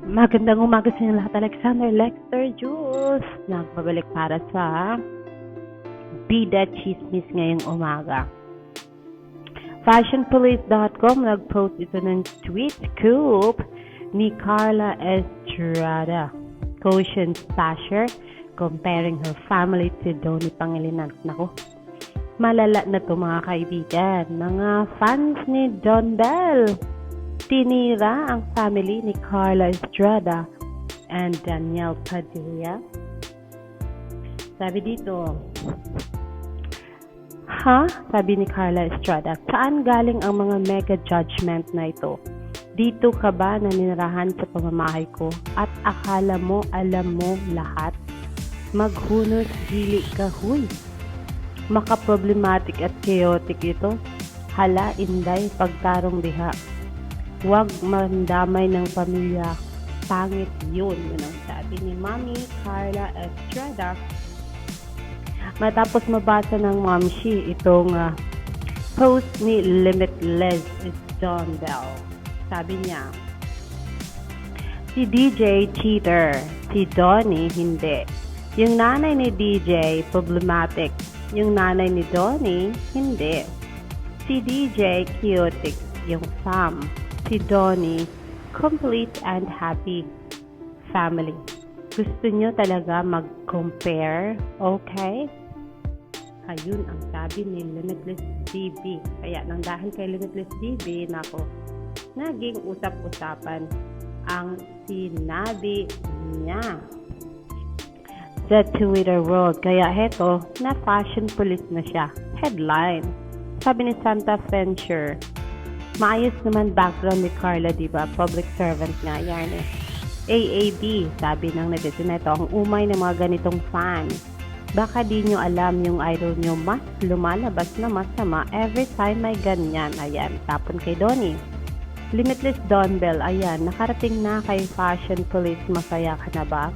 Magandang umaga sa inyo lahat. Alexander Lexter Jules. Nagbabalik para sa Bida Chismis ngayong umaga. Fashionpolice.com nag-post ito ng tweet scoop ni Carla Estrada. Caution stasher comparing her family to Donnie Pangilinan. Naku, malala na to mga kaibigan. Mga fans ni Don Bell. Tinira ang family ni Carla Estrada and Danielle Padilla. Sabi dito, Sabi ni Carla Estrada, saan galing ang mga mega judgment na ito? Dito ka ba naninirahan sa pamamahay ko at akala mo alam mo lahat? Maghunos dili ka huy. Maka-problematic at chaotic ito. Hala, inday, pagtarong diha. Huwag mandamay ng pamilya. Pangit yun. Yun ang sabi ni Mami Carla Estrada. Matapos mabasa ng Mamshi itong post ni Limitless Don Bell. Sabi niya, si DJ cheater, si Donnie hindi. Yung nanay ni DJ problematic. Yung nanay ni Donnie hindi. Si DJ chaotic. Yung Sam. Si Donnie, complete and happy family. Gusto nyo talaga mag-compare? Okay? Ayun ang sabi ni Limitless DB. Kaya nang dahil kay Limitless DB, nako, naging usap-usapan ang sinabi niya sa Twitter world. Kaya heto, na fashion police na siya. Headline. Sabi ni Santa Venture, maayos naman background ni Carla, diba? Public servant nga yan eh. AAB, sabi ng netizen na ito, ang umay ng mga ganitong fans. Baka di nyo alam yung idol nyo mas lumalabas na masama every time may ganyan. Ayan, tapon kay Donnie. Limitless Don Bell, ayan, nakarating na kay Fashion Police. Masaya ka na ba?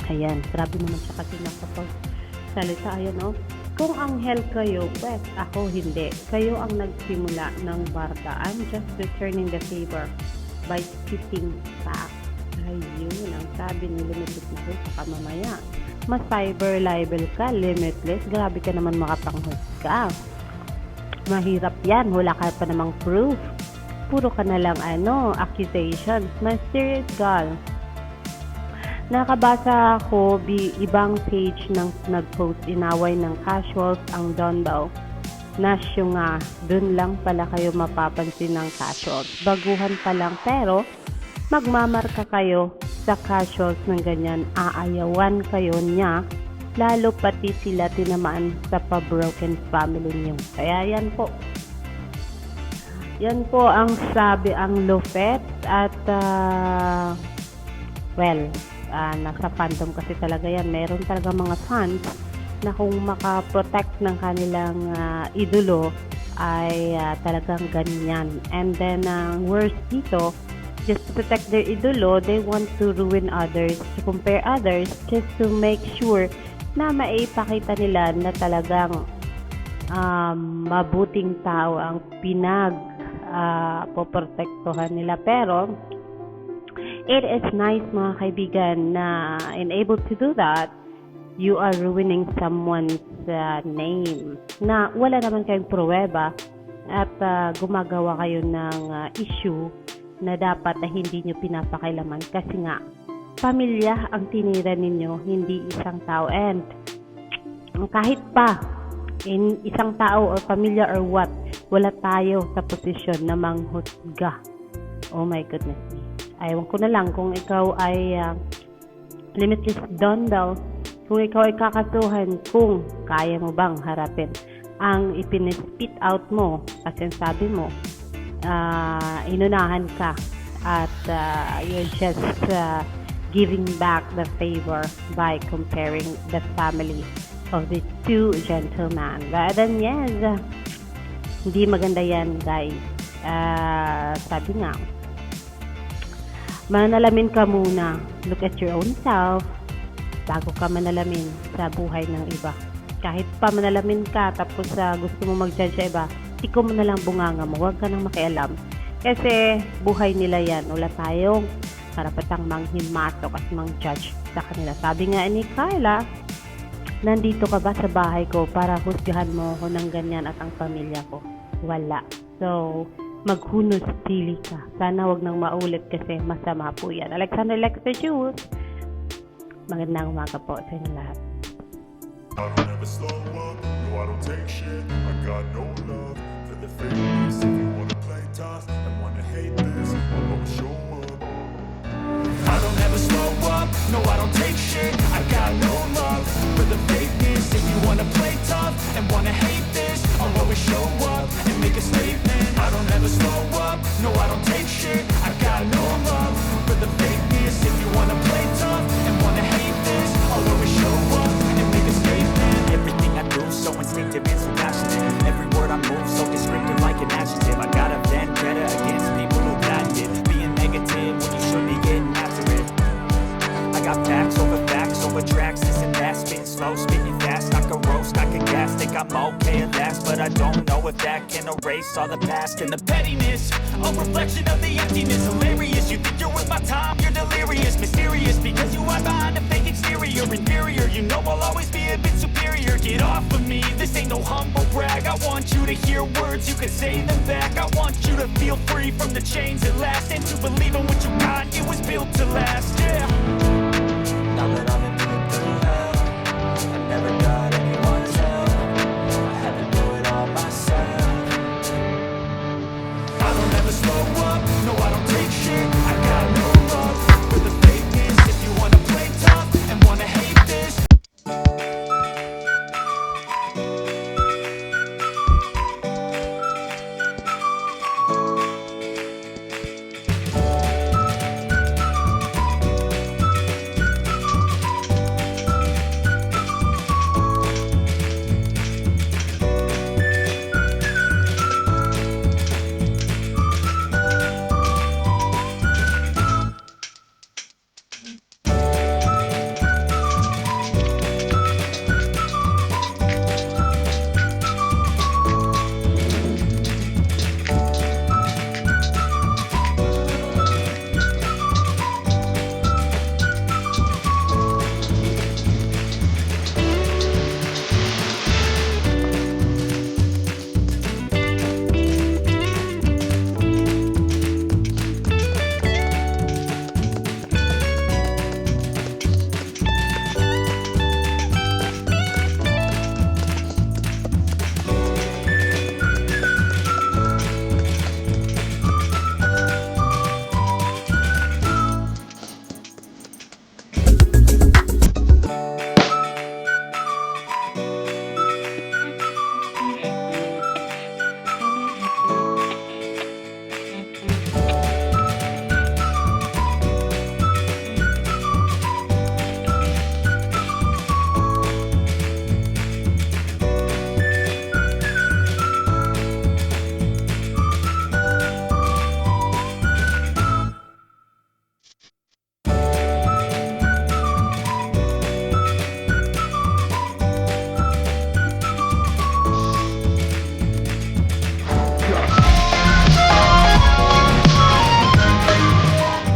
Ayan, grabe naman siya kasi nakapagsalita. Ayan, oh. Kung anghel kayo, pues ako hindi. Kayo ang nagsimula ng barda. I'm just returning the favor by spitting back. Ayun, ang sabi ni Limitless na sa mamaya. Mas cyber libel ka, Limitless. Grabe ka naman makapanghusga. Mahirap yan. Wala ka pa namang proof. Puro ka na lang accusations. Mas serious girl. Nakabasa ako ibang page ng nag-post inaway ng casuals ang Don Bell. Nasyo nga, dun lang pala kayo mapapansin ng casuals. Baguhan pa lang pero magmamarka kayo sa casuals ng ganyan. Aayawan kayo niya, lalo pati sila tinamaan sa pa-broken family niyo. Kaya yan po. Yan po ang sabi ang Lofet at nasa fandom kasi talaga yan. Meron talaga mga fans na kung makaprotect ng kanilang idolo ay talagang ganyan. And then, worst dito, just to protect their idolo, they want to ruin others, to compare others, just to make sure na maipakita nila na talagang mabuting tao ang poprotektuhan nila. Pero, it is nice mga kaibigan na able to do that, you are ruining someone's name na wala naman kayong pruweba at gumagawa kayo ng issue na dapat na hindi nyo pinapakailaman kasi nga pamilya ang tinira ninyo, hindi isang tao. And kahit pa isang tao or pamilya or what, wala tayo sa posisyon na manghusga. Oh my goodness me. Ayaw ko na lang kung ikaw ay Limitless Don Bell, kung ikaw ay kakasuhan, kung kaya mo bang harapin ang ipin-spit out mo kasi sabi mo inunahan ka at you're just giving back the favor by comparing the family of the two gentlemen. But then yes, hindi maganda yan guys. Sabi nga, manalamin ka muna. Look at your own self bago ka manalamin sa buhay ng iba. Kahit pa manalamin ka tapos gusto mo mag-judge sa iba, ikaw mo na lang bunganga mo. Huwag ka nang makialam. Kasi buhay nila yan. Wala tayong karapatang manghimatok at mang-judge sa kanila. Sabi nga ni Carla, nandito ka ba sa bahay ko para husgahan mo ako ng ganyan at ang pamilya ko? Wala. So, maghunos sili ka. Sana wag nang maulit kasi masama po yan. Alexander Lexter Jules, magandang umaga po sa inyo lahat. I don't ever slow up, no I don't take shit. I got no love for the fakeness. If you wanna play tough and wanna hate this, I'll always show up. I don't ever slow up, no I don't take shit. I got no love for the fakeness. If you wanna play tough and wanna hate this, I'll always show up and make a statement. I don't ever slow up, no I don't take shit. I got no love for the fakeness. If you wanna play tough and wanna hate this, I'll always show up and make a statement. Everything I do so instinctive and so passionate. Every word I move so descriptive like an adjective. I got a vendetta against people who patented being negative when you should be getting after it. I got facts over tracks, this and that. Spitting slow, spitting fast, I can roast, I can gas. Think I'm okay at last, but I don't know if that can erase all the past. And the pettiness, a reflection of the emptiness. Hilarious, you think you're worth my time, you're delirious. Mysterious, because you hide behind a fake exterior. Inferior, you know I'll always be a bit superior. Get off of me, this ain't no humble brag. I want you to hear words, you can say them back. I want you to feel free from the chains that last, and to believe in what you got, it was built to last, yeah.